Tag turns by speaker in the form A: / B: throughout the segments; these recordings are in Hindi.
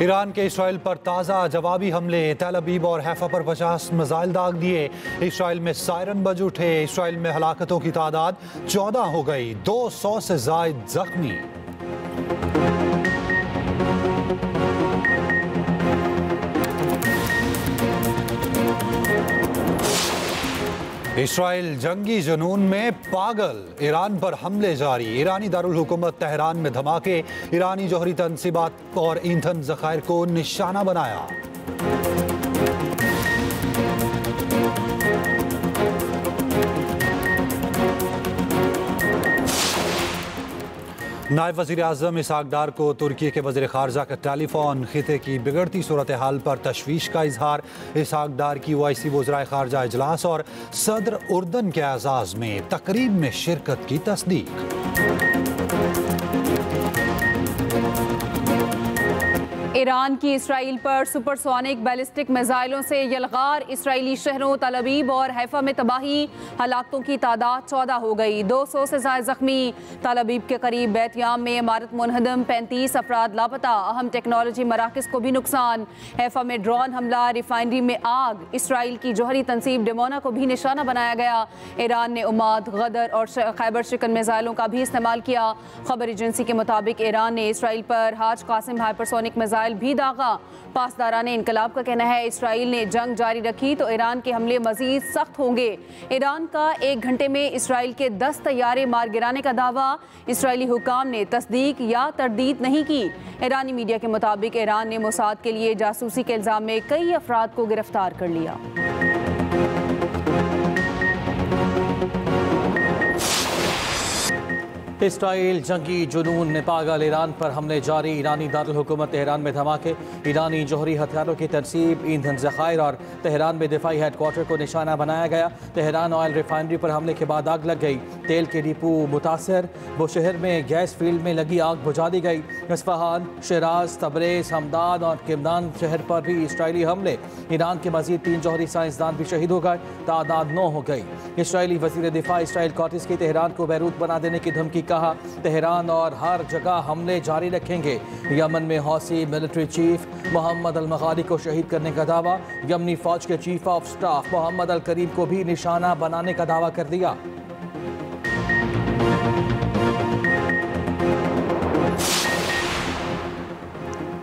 A: ईरान के इसराइल पर ताज़ा जवाबी हमले। तेल अवीव और हैफा पर 50 मिसाइल दाग दिए। इसराइल में सायरन बज उठे। इसराइल में हलाकतों की तादाद 14 हो गई। 200 से जायद जख्मी। इसराइल जंगी जुनून में पागल। ईरान पर हमले जारी। ईरानी दारुल हुकूमत तेहरान में धमाके। ईरानी जौहरी तनसीबात और ईंधन ज़खायर को निशाना बनाया। नायब वज़ीर आज़म इसहाक डार को तुर्की के वज़ीर ख़ारजा का टेलीफोन। खिते की बिगड़ती सूरत हाल पर तशवीश का इजहार। इसहाक डार की OIC वज़राए ख़ारजा इजलास और सदर उर्दन के एजाज़ में तकरीब में शिरकत की तस्दीक।
B: ईरान की इसराइल पर सुपरसोनिक बैलिस्टिक मिसाइलों से यलगार। इसराइली शहरों तल अवीव और हैफा में तबाही। हलाकतों की तादाद 14 हो गई। 200 से ज़ायद जख्मी। तल अवीव के करीब बैतयाम में इमारत मुनहदम। 35 अफराद लापता। अहम टेक्नोलॉजी मराकज़ को भी नुकसान। हैफा में ड्रोन हमला। रिफाइनरी में आग। इसराइल की जौहरी तनसीब डिमोना को भी निशाना बनाया गया। ईरान ने उमाद, गदर और खैबर शिकन मिसाइलों का भी इस्तेमाल किया। खबर एजेंसी के मुताबिक ईरान ने इसराइल पर हाज कासिम हाइपरसोनिक मिसाइल भी दागा। पासदारान इनकलाब का कहना है इसराइल ने जंग जारी रखी तो ईरान के हमले मजीद सख्त होंगे। ईरान का 1 घंटे में इसराइल के 10 तैयारे मार गिराने का दावा। इसराइली हुकाम ने तस्दीक या तरदीद नहीं की। ईरानी मीडिया के मुताबिक ईरान ने मोसाद के लिए जासूसी के इल्जाम में कई अफराद को गिरफ्तार कर लिया।
C: इसराइल जंगी जुनून में पागल। ईरान पर हमले जारी। ईरानी दारुल हुकूमत तेहरान में धमाके। ईरानी जौहरी हथियारों की तरसीब, ईंधन ज़खायर और तेहरान में दिफाई हेडक्वार्टर को निशाना बनाया गया। तेहरान ऑयल रिफाइनरी पर हमले के बाद आग लग गई। तेल के डिपो मुतासर। बुशहर में गैस फील्ड में लगी आग बुझा दी गई। इस्फहान, शिराज, तबरेज़, हमदान और किमनान शहर पर भी इसराइली हमले। ईरान के मजीद 3 जौहरी साइंसदान भी शहीद हो गए। तादाद 9 हो गई। इसराइली वज़ीर दिफा इसराइल कॉटिस की तेहरान को बैरूत बना देने की धमकी। कहा तेहरान और हर जगह हमले जारी रखेंगे। यमन में हौसी मिलिट्री चीफ मोहम्मद अल मगाली को शहीद करने का दावा। यमनी फौज के चीफ ऑफ स्टाफ मोहम्मद अल करीम को भी निशाना बनाने का दावा कर दिया।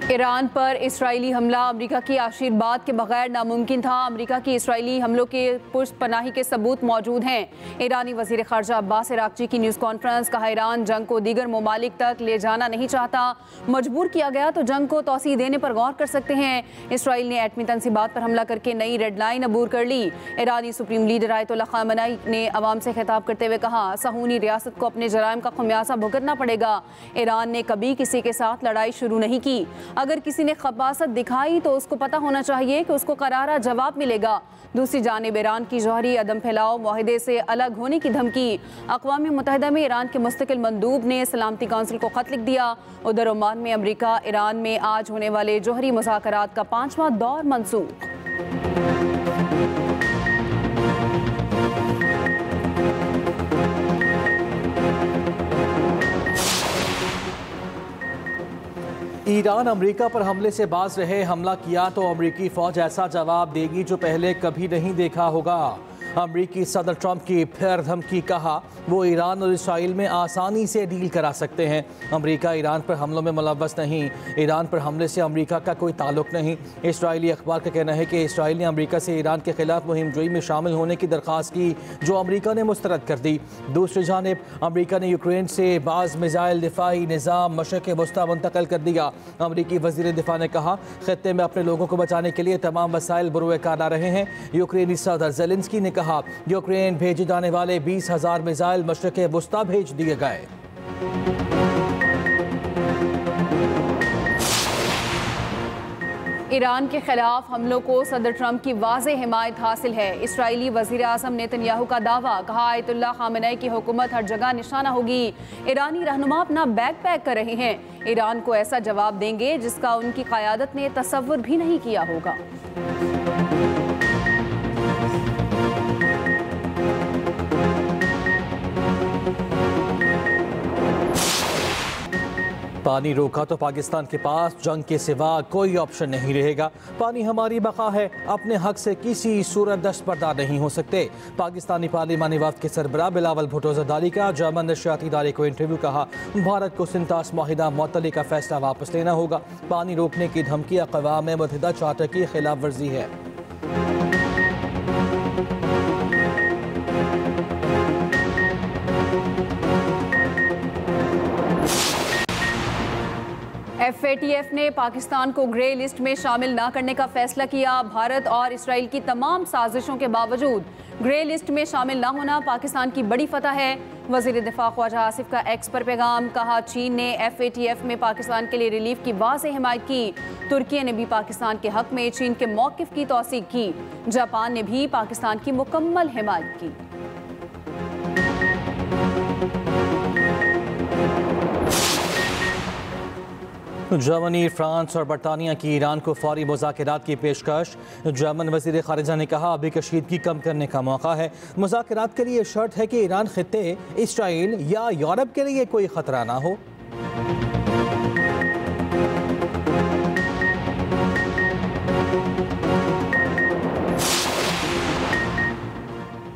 B: ईरान पर इसराइली हमला अमेरिका की आशीर्वाद के बगैर नामुमकिन था। अमेरिका की इसराइली हमलों के पुष्टपनाही के सबूत मौजूद हैं। ईरानी वज़ीर ख़ारजा अब्बास इराक़ची की न्यूज़ कॉन्फ्रेंस। कहा ईरान जंग को दीगर ममालिक तक ले जाना नहीं चाहता। मजबूर किया गया तो जंग को तौसीह देने पर गौर कर सकते हैं। इसराइल ने एटमी तनसीबात पर हमला करके नई रेड लाइन अबूर कर ली। ईरानी सुप्रीम लीडर आयतुल्लाह ख़ामेनी ने अवाम से खिताब करते हुए कहा सहूनी रियासत को अपने जराइम का खमियाजा भुगतना पड़ेगा। ईरान ने कभी किसी के साथ लड़ाई शुरू नहीं की। अगर किसी ने खबासत दिखाई तो उसको पता होना चाहिए कि उसको करारा जवाब मिलेगा। दूसरी जानिब ईरान की जौहरी अदम फैलाव मुआहदे से अलग होने की धमकी। अक़वाम मुत्तहिदा में ईरान के मुस्तकिल मंदूब ने सलामती काउंसिल को खत लिख दिया। उधर ओमान में अमरीका ईरान में आज होने वाले जौहरी मुज़ाकरात का 5वां दौर मंसूख।
C: ईरान अमेरिका पर हमले से बाज रहे। हमला किया तो अमेरिकी फ़ौज ऐसा जवाब देगी जो पहले कभी नहीं देखा होगा। अमेरिकी सदर ट्रंप की फिर धमकी। कहा वो ईरान और इसराइल में आसानी से डील करा सकते हैं। अमेरिका ईरान पर हमलों में मुलव्वस नहीं। ईरान पर हमले से अमेरिका का कोई ताल्लुक नहीं। इसराइली अखबार का कहना है कि इसराइल ने अमेरिका से ईरान के खिलाफ मुहिम जोई में शामिल होने की दरख्वास्त की जो अमेरिका ने मुस्तरद कर दी। दूसरी जानिब अमेरिका ने यूक्रेन से बाज़ मिसाइल दिफाई निज़ाम मशरक़ वस्ता मुंतकिल कर दिया। अमेरिकी वज़ीर दिफा ने कहा खित्ते में अपने लोगों को बचाने के लिए तमाम वसाइल बुरुए कार ला रहे हैं। यूक्रेनी सदर ज़ेलेंस्की ने कहा यूक्रेन भेजे जाने वाले 20,000 मिसाइल मशरक़ वस्ता भेज दिए गए।
B: ईरान के खिलाफ हमलों को सदर ट्रंप की वाज़ेह हिमायत हासिल है। इसराइली वज़ीर आज़म नेतन्याहू का दावा। कहा आयतुल्लाह ख़ामेनी की हुकूमत हर जगह निशाना होगी। ईरानी रहनुमा अपना बैग पैक कर रहे हैं। ईरान को ऐसा जवाब देंगे जिसका उनकी क़यादत ने तसव्वुर भी नहीं किया होगा।
C: पानी रोका तो पाकिस्तान के पास जंग के सिवा कोई ऑप्शन नहीं रहेगा। पानी हमारी बका है, अपने हक से किसी सूरत दस्तबरदार नहीं हो सकते। पाकिस्तानी पार्लिमानी वफ्द के सरबराह बिलावल भुट्टो जरदारी का जर्मन नशियाती इदारे को इंटरव्यू। कहा, भारत को सिंतास माहिदा मुअत्तली का फैसला वापस लेना होगा। पानी रोकने की धमकी अक़वाम मुत्तहिदा चार्टर की खिलाफ वर्जी है।
B: FATF ने पाकिस्तान को ग्रे लिस्ट में शामिल न करने का फैसला किया। भारत और इसराइल की तमाम साजिशों के बावजूद ग्रे लिस्ट में शामिल न होना पाकिस्तान की बड़ी फतह है। वज़ीर दिफा ख्वाजा आसिफ का एक्स पर पैगाम। कहा, चीन ने FATF में पाकिस्तान के लिए रिलीफ की वाज़ेह हिमायत की। तुर्की ने भी पाकिस्तान के हक में चीन के मौक़िफ़ की तौसीक़ की। जापान ने भी पाकिस्तान की मुकम्मल हिमायत की।
C: जर्मनी, फ्रांस और बरतानिया की ईरान को फौरी मुज़ाकरात की पेशकश। जर्मन वज़ीर ख़ारिजा ने कहा, अभी कशीदगी कम करने का मौका है। मुज़ाकरात के लिए शर्त है कि ईरान खित्ते, इसराइल या यूरोप के लिए कोई ख़तरा ना हो।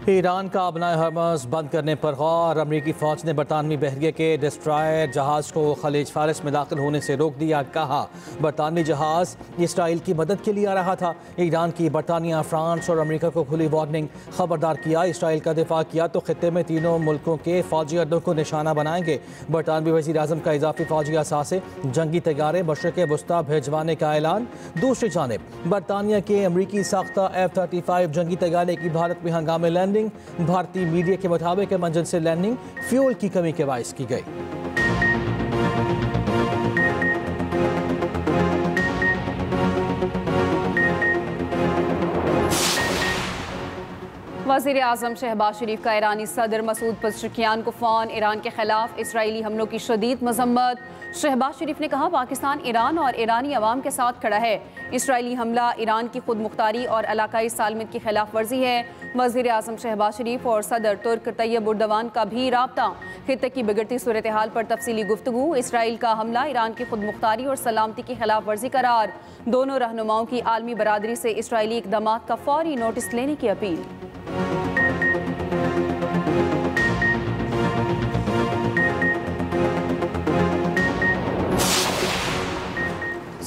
C: ईरान का अपना हरमज़ बंद करने पर गौर। अमरीकी फ़ौज ने बरतानवी बहरिया के डिस्ट्रॉयर जहाज़ को खलीज फारिस में दाखिल होने से रोक दिया। कहा, बरतानवी जहाज़ इसराइल की मदद के लिए आ रहा था। ईरान की बरतानिया, फ्रांस और अमरीका को खुली वार्निंग। खबरदार किया, इसराइल का दिफा किया तो खित्ते में तीनों मुल्कों के फ़ौजी अड्डों को निशाना बनाएंगे। बरतानवी वज़ीर आज़म का इजाफी फ़ौजी असासे जंगी तैयारे मशरिक़ वस्ता भिजवाने का ऐलान। दूसरी जानिब बरतानिया के अमरीकी साख्ता F-35 जंगी तैयारे की भारत में हंगामे लैंडिंग। भारतीय मीडिया के मुताबिक मंजिल से लैंडिंग फ्यूल की कमी के बायस की गई।
B: वज़ीर आज़म शहबाज शरीफ का ईरानी सदर मसूद पज़ेश्कियान को फ़ोन। ईरान के खिलाफ इसराइली हमलों की शदीद मज़म्मत। शहबाज शरीफ ने कहा, पाकिस्तान ईरान और ईरानी अवाम के साथ खड़ा है। इसराइली हमला ईरान की खुद मुख्तारी और इलाकाई सालमियत की खिलाफ वर्जी है। वज़ीर आज़म शहबाज शरीफ और सदर तुर्क तैयब उर्दवान का भी राब्ता। खित्ते की बिगड़ती सूरत हाल पर तफसीली गुफ्तगू। इसराइल का हमला ईरान की खुद मुख्तारी और सलामती की खिलाफ वर्जी करार। दोनों रहनुमाओं की आलमी बरादरी से इसराइली इक़दामात का फौरी नोटिस लेने की अपील।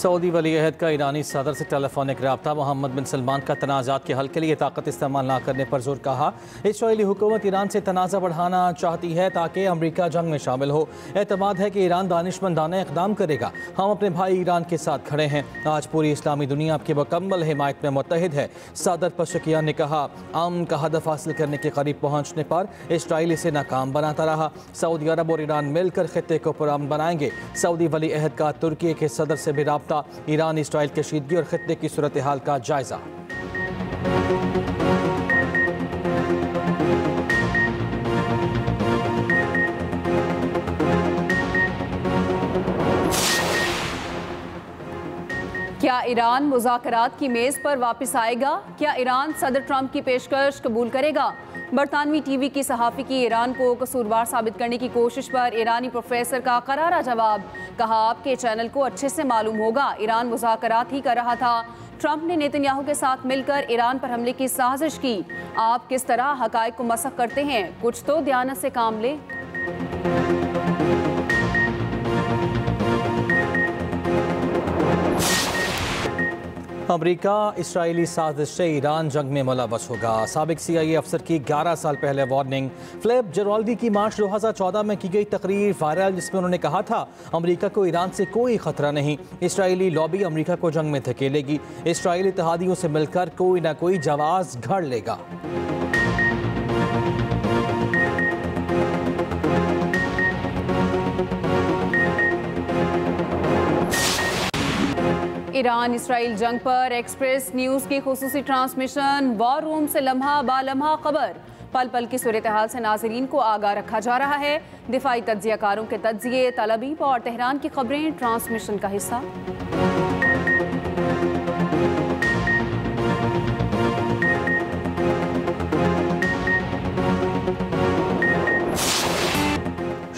C: सऊदी वली अहद का ईरानी सदर से टेलीफोनिक रब्ता। मोहम्मद बिन सलमान का तनाज़ात के हल के लिए ताकत इस्तेमाल न करने पर जोर। कहा, इसराइली हुकूमत ईरान से तनाज़ा बढ़ाना चाहती है ताकि अमरीका जंग में शामिल हो। एतमाद है कि ईरान दानिशमंदाना इक़दाम करेगा। हम अपने भाई ईरान के साथ खड़े हैं। आज पूरी इस्लामी दुनिया आपकी मुकम्मल हिमायत में मुत्तहिद है। सदर पज़ेश्कियान ने कहा, अमन का हदफ हासिल करने के करीब पहुँचने पर इसराइल इसे नाकाम बनाता रहा। सऊदी अरब और ईरान मिलकर खित्ते को पुरअमन बनाएंगे। सऊदी वली अहद का तुर्की के सदर से भी राब्ता। ईरान इसराइल कशीदगी और खित्ते की सूरत हाल का जायजा।
B: क्या ईरान मुज़ाकरात की मेज़ पर वापस आएगा? क्या ईरान सदर ट्रंप की पेशकश कबूल करेगा? बरतानवी टीवी की सहाफ़ी की ईरान को कसूरवार साबित करने की कोशिश पर ईरानी प्रोफेसर का करारा जवाब। कहा, आपके चैनल को अच्छे से मालूम होगा ईरान मुज़ाकरात ही कर रहा था। ट्रंप ने नेतन्याहू के साथ मिलकर ईरान पर हमले की साजिश की। आप किस तरह हक़ाइक़ को मसख़ करते हैं? कुछ तो दयानत से काम लें।
C: अमरीका इसराइली साजिश से ईरान जंग में मुलव्वस होगा। साबिक CIA अफसर की 11 साल पहले वार्निंग। फिलिप जेराल्डी की मार्च 2014 में की गई तकरीर वायरल, जिसमें उन्होंने कहा था, अमरीका को ईरान से कोई खतरा नहीं। इसराइली लॉबी अमरीका को जंग में धकेलेगी। इसराइली इत्तेहादियों से मिलकर कोई ना कोई जवाब घड़ लेगा।
B: ईरान इसराइल जंग पर एक्सप्रेस न्यूज़ की खुसूसी ट्रांसमिशन। वॉर रूम से लम्हा बालम्हा खबर। पल पल की सूरत हाल से नाजरीन को आगाह रखा जा रहा है। दिफाई तज्जियाकारों के तज्जिए, तलबीब और तेहरान की खबरें ट्रांसमिशन का हिस्सा।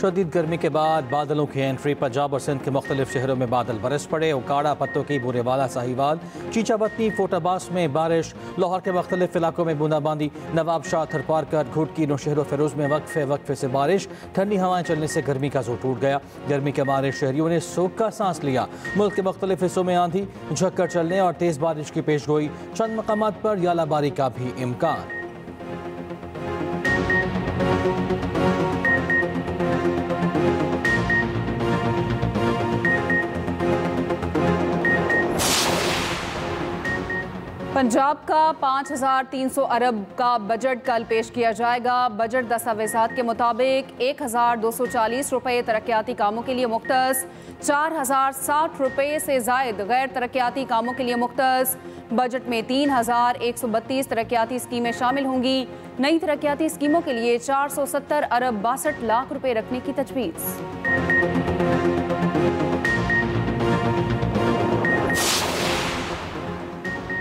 C: शदीद गर्मी के बाद बादलों की एंट्री। पंजाब और सिंध के मुख्तलिफ शहरों में बादल बरस पड़े। उकाड़ा, पत्तों की, बुरेवाला, साहिवाल, चीचाबत्ती, फोटाबास में बारिश। लाहौर के मुख्तलिफ इलाकों में बूंदाबांदी। नवाब शाह, थरपारकर, घुड़की, नौशहर फेरोज में वक्फे से बारिश। ठंडी हवाएं चलने से गर्मी का जोर टूट गया। गर्मी के मारे शहरियों ने सोख का सांस लिया। मुल्क के मुख्तलिफ हिस्सों में आंधी, झक्कर चलने और तेज बारिश की पेशगोई। चंद मकामात पर यालाबारी का भी इम्कान।
B: पंजाब का 5,300 अरब का बजट कल पेश किया जाएगा। बजट दस्तावेजात के मुताबिक 1,240 रुपये तरक्याती कामों के लिए मुख्तस, 4,060 रुपये से जायद गैर तरक्याती कामों के लिए मुख्तस। बजट में 3,132 तरक्याती स्कीमें शामिल होंगी। नई तरक्याती स्कीमों के लिए 470 अरब 62 लाख रुपये रखने की तजवीज़।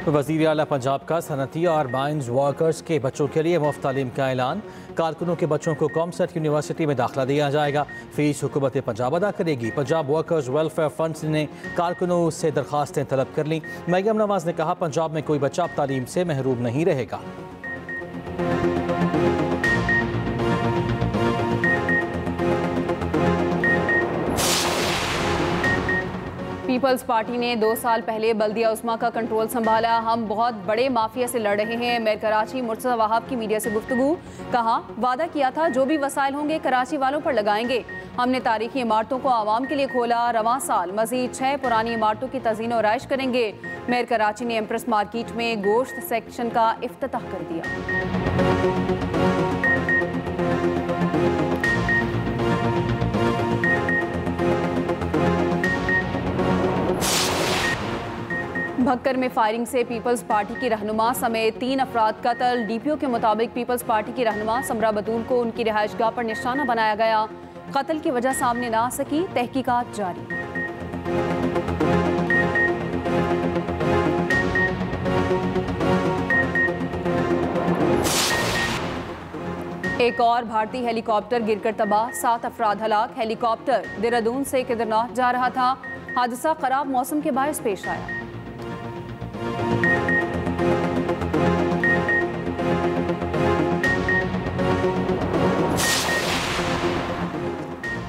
C: वज़ीर आला पंजाब का सनती और माइंस वर्कर्स के बच्चों के लिए मुफ्त तालीम का ऐलान। कारकुनों के बच्चों को कॉमसेट यूनिवर्सिटी में दाखिला दिया जाएगा। फीस हुकूमत पंजाब अदा करेगी। पंजाब वर्कर्स वेलफेयर फंड ने कारकुनों से दरखास्तें तलब कर लीं। मरियम नवाज ने कहा, पंजाब में कोई बच्चा तालीम से महरूम नहीं रहेगा।
B: पीपल्स पार्टी ने 2 साल पहले बल्दिया उस्मा का कंट्रोल संभाला। हम बहुत बड़े माफिया से लड़ रहे हैं। मेयर कराची मुर्तज़ा वहाब की मीडिया से गुफ्तगू। कहा, वादा किया था जो भी वसाइल होंगे कराची वालों पर लगाएंगे। हमने तारीखी इमारतों को आवाम के लिए खोला। रवां साल मजीद 6 पुरानी इमारतों की तज़ीन और आइश करेंगे। मेयर कराची ने एम्प्रेस मार्केट में गोश्त सेक्शन का इफ्तिताह कर दिया। भक्कर में फायरिंग से पीपल्स पार्टी की रहनुमा समेत 3 अफराद कत्ल। डीपीओ के मुताबिक पीपल्स पार्टी की रहनुमा समरा बतूल को उनकी रिहाइशगाह पर निशाना बनाया गया। कत्ल की वजह सामने ना आ सकी, तहकीकात जारी। एक और भारतीय हेलीकॉप्टर गिरकर तबाह, 7 अफराद हलाक। हेलीकॉप्टर देहरादून से केदारनाथ जा रहा था। हादसा खराब मौसम के बायस पेश आया।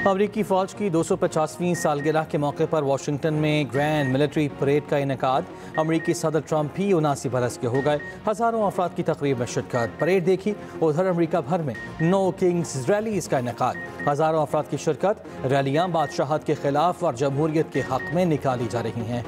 C: अमरीकी फ़ौज की 250वीं सालगिरह के मौके पर वाशिंगटन में ग्रैंड मिलिट्री परेड का इनेकाद। अमरीकी सदर ट्रंप भी 79 बरस के हो गए। हज़ारों अफराद की तकरीब में शिरकत, परेड देखी। उधर अमरीका भर में नो किंग्स रैलीज का इनेकाद। हज़ारों अफराद की शिरकत। रैलियाँ बादशाहत के खिलाफ और जमहूरियत के हक में निकाली जा रही हैं।